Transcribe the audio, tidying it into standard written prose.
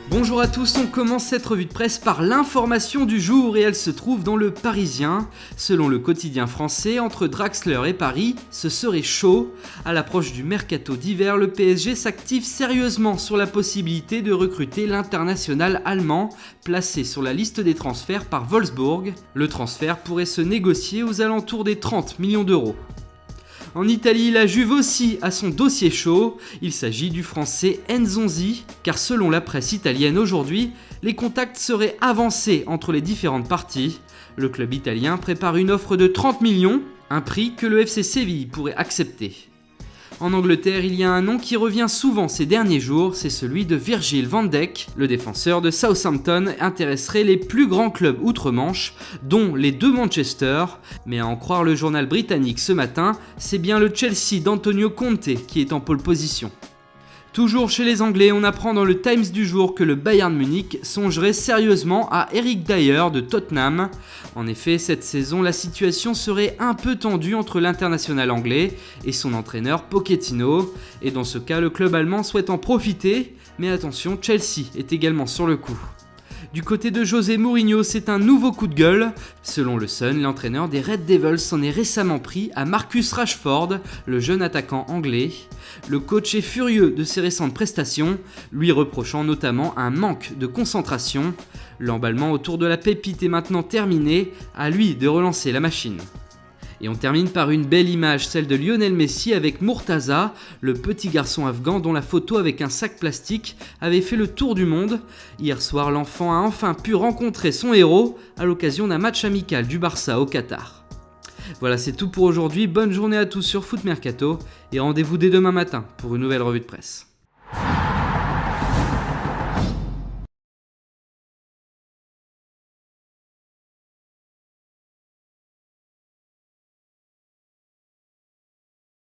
Bonjour à tous, on commence cette revue de presse par l'information du jour et elle se trouve dans le Parisien. Selon le quotidien français, entre Draxler et Paris, ce serait chaud. À l'approche du mercato d'hiver, le PSG s'active sérieusement sur la possibilité de recruter l'international allemand, placé sur la liste des transferts par Wolfsburg. Le transfert pourrait se négocier aux alentours des 30 millions d'euros. En Italie, la Juve aussi a son dossier chaud. Il s'agit du français Nzonzi, car selon la presse italienne aujourd'hui, les contacts seraient avancés entre les différentes parties. Le club italien prépare une offre de 30 millions, un prix que le FC Séville pourrait accepter. En Angleterre, il y a un nom qui revient souvent ces derniers jours, c'est celui de Virgil van Dijk. Le défenseur de Southampton intéresserait les plus grands clubs outre-Manche, dont les deux Manchester. Mais à en croire le journal britannique ce matin, c'est bien le Chelsea d'Antonio Conte qui est en pole position. Toujours chez les Anglais, on apprend dans le Times du jour que le Bayern Munich songerait sérieusement à Eric Dier de Tottenham. En effet, cette saison, la situation serait un peu tendue entre l'international anglais et son entraîneur Pochettino. Et dans ce cas, le club allemand souhaite en profiter, mais attention, Chelsea est également sur le coup. Du côté de José Mourinho, c'est un nouveau coup de gueule. Selon le Sun, l'entraîneur des Red Devils s'en est récemment pris à Marcus Rashford, le jeune attaquant anglais. Le coach est furieux de ses récentes prestations, lui reprochant notamment un manque de concentration. L'emballement autour de la pépite est maintenant terminé, à lui de relancer la machine. Et on termine par une belle image, celle de Lionel Messi avec Murtaza, le petit garçon afghan dont la photo avec un sac plastique avait fait le tour du monde. Hier soir, l'enfant a enfin pu rencontrer son héros à l'occasion d'un match amical du Barça au Qatar. Voilà, c'est tout pour aujourd'hui, bonne journée à tous sur Foot Mercato et rendez-vous dès demain matin pour une nouvelle revue de presse.